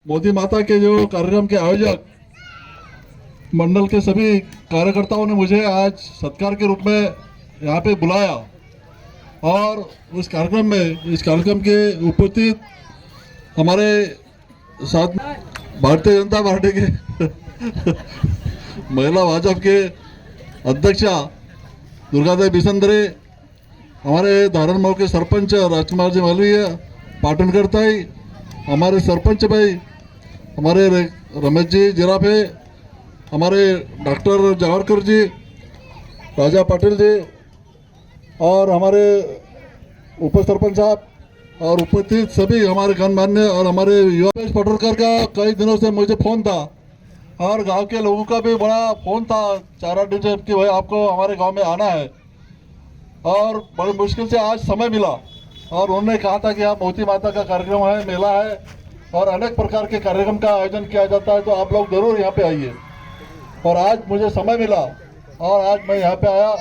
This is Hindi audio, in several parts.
मोदी माता के जो कार्यक्रम के आयोजक मंडल के सभी कार्यकर्ताओं ने मुझे आज सत्कार के रूप में यहाँ पे बुलाया और इस कार्यक्रम के उपस्थित हमारे साथ भारतीय जनता पार्टी के महिला भाजपा के अध्यक्षा दुर्गादेवी बिसंदरे, हमारे धारण मऊ के सरपंच राजकुमार जी मालवीय, पाटनकर ताई, हमारे सरपंच भाई, हमारे रमेश जी जिराफे, हमारे डॉक्टर जावरकर जी, राजा पाटिल जी और हमारे उप सरपंच साहब और उपस्थित सभी हमारे गणमान्य और हमारे युवा पटोलकर का कई दिनों से मुझे फ़ोन था और गांव के लोगों का भी बड़ा फ़ोन था 4-8 दिन से कि भाई आपको हमारे गांव में आना है और बड़ी मुश्किल से आज समय मिला और उन्होंने कहा था कि आप मोती माता का कार्यक्रम है, मेला है और अनेक प्रकार के कार्यक्रम का आयोजन किया जाता है, तो आप लोग जरूर यहाँ पे आइए। और आज मुझे समय मिला और आज मैं यहाँ पे आया।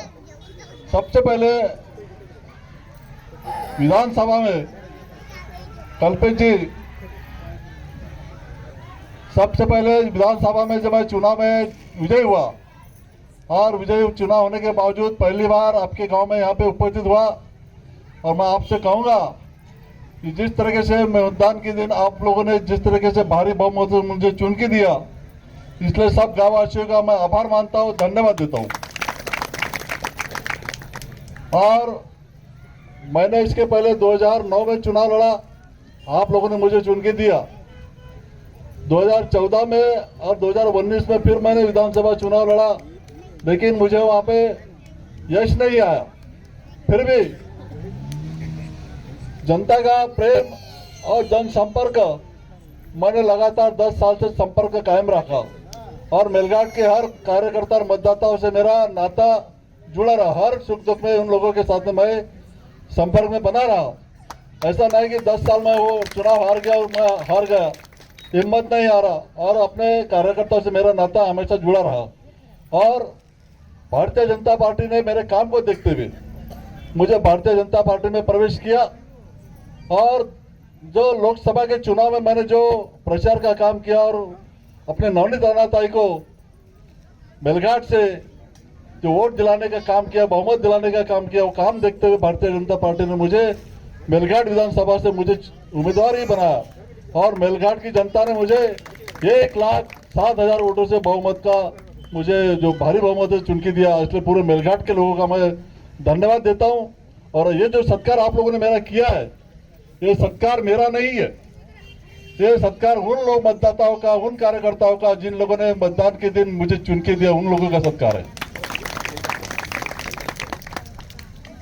सबसे पहले विधानसभा में कल्पेश जी, सबसे पहले विधानसभा में जब मैं चुनाव में विजय हुआ और विजय चुनाव होने के बावजूद पहली बार आपके गांव में यहाँ पे उपस्थित हुआ और मैं आपसे कहूँगा कि जिस तरीके से मतदान के दिन आप लोगों ने जिस तरीके से भारी बहुमत से मुझे चुन के दिया, इसलिए सब गांववासियों का मैं आभार मानता हूँ, धन्यवाद देता हूँ। और मैंने इसके पहले 2009 में चुनाव लड़ा, आप लोगों ने मुझे चुन के दिया। 2014 में और 2019 में फिर मैंने विधानसभा चुनाव लड़ा, लेकिन मुझे वहाँ पे यश नहीं आया। फिर भी जनता का प्रेम और जनसंपर्क मैंने लगातार 10 साल से संपर्क कायम रखा और मेलघाट के हर कार्यकर्ता और मतदाताओं से मेरा नाता जुड़ा रहा। हर सुख दुख में उन लोगों के साथ में मैं संपर्क में बना रहा। ऐसा नहीं कि 10 साल में वो चुनाव हार गया और मैं हार गया, हिम्मत नहीं आ रहा और अपने कार्यकर्ताओं से मेरा नाता हमेशा जुड़ा रहा। और भारतीय जनता पार्टी ने मेरे काम को देखते हुए मुझे भारतीय जनता पार्टी में प्रवेश किया और जो लोकसभा के चुनाव में मैंने जो प्रचार का काम किया और अपने नवनीत अनाताई को मेलघाट से जो वोट दिलाने का काम किया, बहुमत दिलाने का काम किया, वो काम देखते हुए भारतीय जनता पार्टी ने मुझे मेलघाट विधानसभा से मुझे उम्मीदवार ही बनाया और मेलघाट की जनता ने मुझे 1,07,000 वोटों से बहुमत का मुझे जो भारी बहुमत से चुन के दिया। इसलिए पूरे मेलघाट के लोगों का मैं धन्यवाद देता हूं। और ये जो सत्कार आप लोगों ने मेरा किया है, ये सत्कार मेरा नहीं है, ये सत्कार उन लोग मतदाताओं का, उन कार्यकर्ताओं का जिन लोगों ने मतदान के दिन मुझे चुन के दिया, उन लोगों का सत्कार है।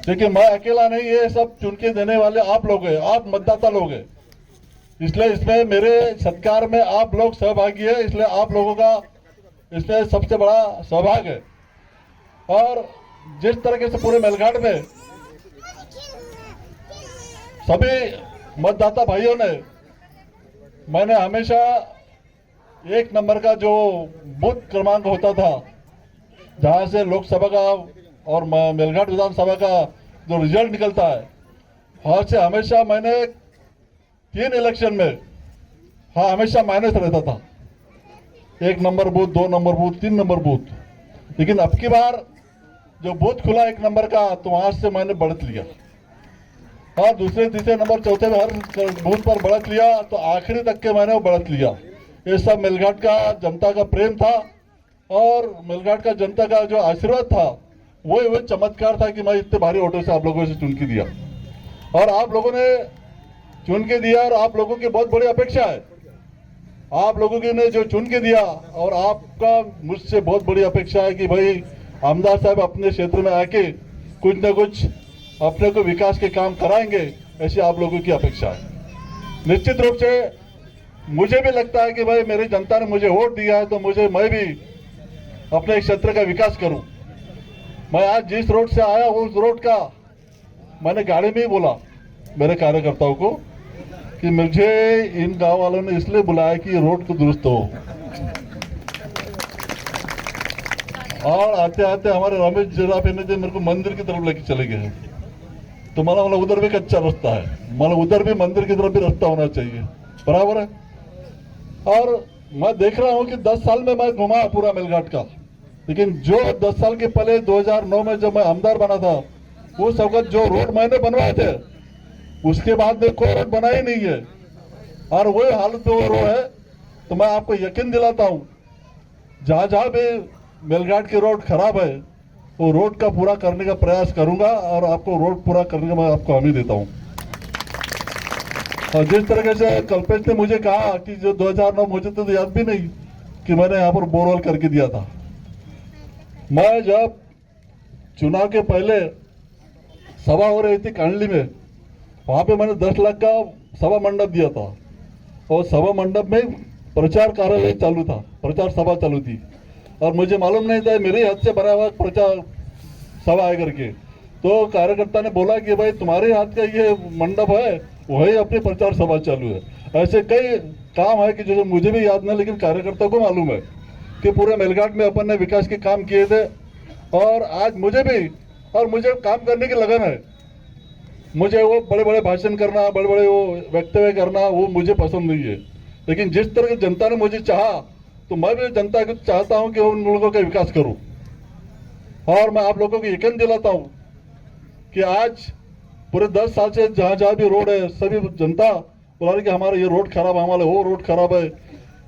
लेकिन मैं अकेला नहीं, ये सब चुन के देने वाले आप लोग हैं, आप मतदाता लोग हैं। इसलिए इसमें मेरे सत्कार में आप लोग सहभागी है, इसलिए आप लोगों का इसमें सबसे बड़ा सौभाग्य है। और जिस तरीके से पूरे मेलघाट में सभी मतदाता भाइयों ने, मैंने हमेशा 1 नंबर का जो बूथ क्रमांक होता था, जहां से लोकसभा का और मेलघाट विधानसभा का जो रिजल्ट निकलता है, वहां से हमेशा मैंने 3 इलेक्शन में हमेशा माइनस रहता था। 1 number booth, 2 number booth, 3 number booth. लेकिन अब की बार जो बूथ खुला 1 नंबर का, तो वहां से मैंने बढ़त लिया और दूसरे, तीसरे नंबर, चौथे में हर बूथ पर बढ़त लिया, तो आखिरी तक के मैंने वो बढ़त लिया। ये सब मेलघाट का जनता का प्रेम था और मेलघाट का जनता का जो आशीर्वाद था, वो चमत्कार था कि मैं इतने भारी वोटों से आप लोगों से चुन के दिया। और आप लोगों ने चुन के दिया और आप लोगों की बहुत बड़ी अपेक्षा है। आप लोगों ने जो चुन के दिया और आपका मुझसे बहुत बड़ी अपेक्षा है कि भाई आमदार साहब अपने क्षेत्र में आके कुछ न कुछ अपने को विकास के काम कराएंगे, ऐसी आप लोगों की अपेक्षा है। निश्चित रूप से मुझे भी लगता है कि भाई मेरी जनता ने मुझे वोट दिया है, तो मैं भी अपने क्षेत्र का विकास करूं। मैं आज जिस रोड से आया उस रोड का मैंने गाड़ी में ही बोला मेरे कार्यकर्ताओं को कि मुझे इन गांव वालों ने इसलिए बुलाया कि रोड को दुरुस्त हो। और आते आते हमारे रमेश जिराफे ने जो मेरे को मंदिर की तरफ लेके चले गए, तो मला उधर भी कच्चा रास्ता है, मला उधर भी मंदिर की तरफ भी रास्ता होना चाहिए, बराबर है। और मैं देख रहा हूं कि 10 साल में मैं घुमा पूरा मेलघाट का, लेकिन जो 10 साल के पहले 2009 में जब मैं आमदार बना था उस वक्त जो रोड मैंने बनवाए थे उसके बाद में कोई रोड बना ही नहीं है और वही हालत में वो रोड है। तो मैं आपको यकीन दिलाता हूं जहां जहां भी मेलघाट की रोड खराब है वो रोड का पूरा करने का प्रयास करूंगा और आपको रोड पूरा करने का मैं आपको हामी देता हूं। और जिस तरीके से कल्पेश ने मुझे कहा कि जो 2009 मुझे तो याद भी नहीं कि मैंने यहाँ पर बोरवेल करके दिया था। मैं जब चुनाव के पहले सभा हो रही थी कांडली में, वहां पे मैंने 10 लाख का सभा मंडप दिया था और सभा मंडप में प्रचार कार्यालय चालू था, प्रचार सभा चालू थी और मुझे मालूम नहीं था मेरे हाथ से बना हुआ प्रचार सभा है करके। तो कार्यकर्ता ने बोला कि भाई तुम्हारे हाथ का ये मंडप है, वही अपनी प्रचार सभा चालू है। ऐसे कई काम है कि जो मुझे भी याद नहीं लेकिन कार्यकर्ता को मालूम है कि पूरे मेलघाट में अपन ने विकास के काम किए थे। और आज मुझे भी और मुझे काम करने की लगन है। मुझे वो बड़े बड़े भाषण करना, बड़े बड़े वो वक्तव्य करना वो मुझे पसंद नहीं है, लेकिन जिस तरह की जनता ने मुझे चाहा तो मैं भी जनता को चाहता हूं कि उन लोगों का विकास करूं। और मैं आप लोगों को यकीन दिलाता हूं कि आज पूरे 10 साल से जहां जहां भी रोड है सभी जनता बोला रही कि हमारा ये रोड खराब है, हमारा वो रोड खराब है।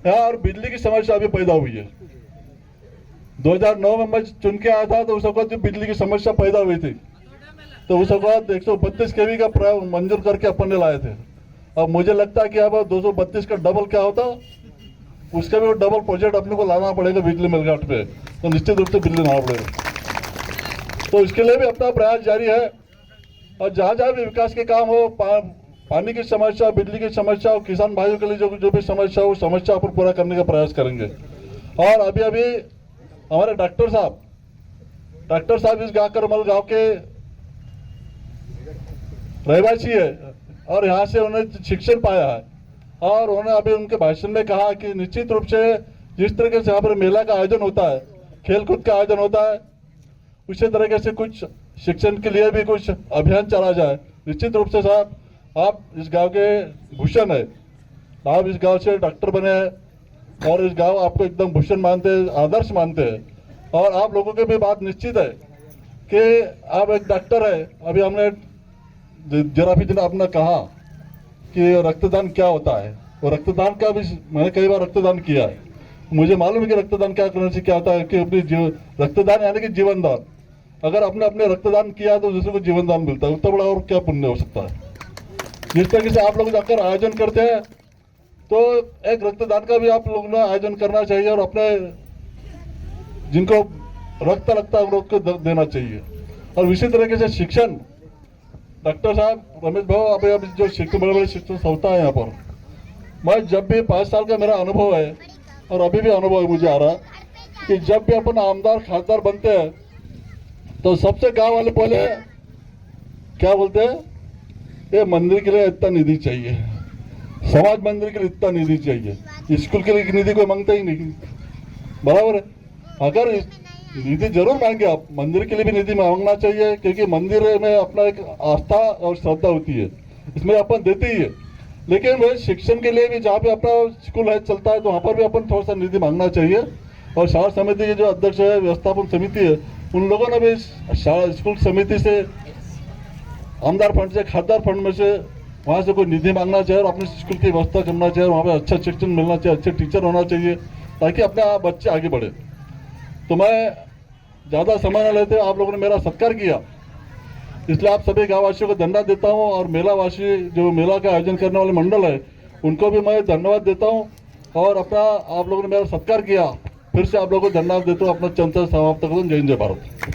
यार बिजली की समस्या अभी पैदा हुई है। 2009 में मैं चुन के आया था तो उस वक्त बिजली की समस्या पैदा हुई थी, तो उस वक्त 132 kV का मंजूर करके अपन ने लाए थे। अब मुझे लगता है कि अब 232 का डबल क्या होता, उसका भी वो डबल प्रोजेक्ट अपने को लाना पड़ेगा बिजली मेलघाट पे, तो निश्चित रूप से बिजली लाना पड़ेगा। तो इसके लिए भी अपना प्रयास जारी है और जहां जहां भी विकास के काम हो, पानी की समस्या, बिजली की समस्या और किसान भाइयों के लिए जो भी समस्या हो, समस्या पर पूरा करने का प्रयास करेंगे। और अभी अभी हमारे डॉक्टर साहब इस करमल गांव के रहवासी है और यहाँ से उन्होंने शिक्षण पाया है और उन्होंने अभी उनके भाषण में कहा कि निश्चित रूप से जिस तरीके से यहाँ पर मेला का आयोजन होता है, खेलकूद का आयोजन होता है, उसी तरीके से कुछ शिक्षण के लिए भी कुछ अभियान चला जाए। निश्चित रूप से साहब आप इस गांव के भूषण है, आप इस गांव से डॉक्टर बने हैं और इस गांव आपको एकदम भूषण मानते हैं, आदर्श मानते हैं। और आप लोगों की भी बात निश्चित है कि आप एक डॉक्टर है। अभी हमने जरा भी दिन आपने कहा कि रक्तदान क्या होता है, और रक्तदान का भी मैंने कई बार रक्तदान किया है। मुझे मालूम है कि रक्तदान क्या करने से क्या होता है कि अपनी रक्तदान यानी कि जीवन दान। अगर आपने अपने रक्तदान किया तो दूसरे को जीवन दान मिलता है, उतना बड़ा और क्या पुण्य हो सकता है। जिस तरीके से आप लोग जाकर आयोजन करते हैं तो एक रक्तदान का भी आप लोगों ने आयोजन करना चाहिए और अपने जिनको रक्त लगता है उन को देना चाहिए। और इसी तरीके से शिक्षण, डॉक्टर साहब, रमेश भाई, अभी जो शिक्षण बड़े बड़े शिक्षण संस्था है यहाँ पर, मैं जब भी 5 साल का मेरा अनुभव है और अभी भी अनुभव मुझे आ रहा कि जब भी अपन आमदार खासदार बनते हैं तो सबसे गांव वाले पहले क्या बोलते हैं, ये मंदिर के लिए इतना निधि चाहिए, समाज मंदिर के लिए इतना निधि चाहिए, स्कूल के लिए निधि कोई मांगता ही नहीं। बराबर है, अगर निधि जरूर मांगे आप, मंदिर के लिए भी निधि मांगना चाहिए क्योंकि मंदिर में अपना एक आस्था और श्रद्धा होती है, इसमें अपन देते ही है। लेकिन वह शिक्षण के लिए भी जहाँ पे अपना स्कूल है चलता है तो वहाँ पर भी अपन थोड़ा सा निधि मांगना चाहिए। और शाला समिति के जो अध्यक्ष है, व्यवस्थापन समिति है, उन लोगों ने भी स्कूल समिति से, आमदार फंड से, खासदार फंड में से वहाँ से कोई निधि मांगना चाहिए और अपने स्कूल की व्यवस्था करना चाहिए। वहाँ पे अच्छा शिक्षण मिलना चाहिए, अच्छे टीचर होना चाहिए ताकि अपने बच्चे आगे बढ़े। तो मैं ज़्यादा समय न लेते, आप लोगों ने मेरा सत्कार किया, इसलिए आप सभी गाँववासियों को धन्यवाद देता हूँ। और मेलावासी जो मेला का आयोजन करने वाले मंडल है उनको भी मैं धन्यवाद देता हूँ। और अपना आप लोगों ने मेरा सत्कार किया, फिर से आप लोगों को धन्यवाद देता हूँ। अपना चंचल समाप्त करूँ। जय हिंद, जय भारत।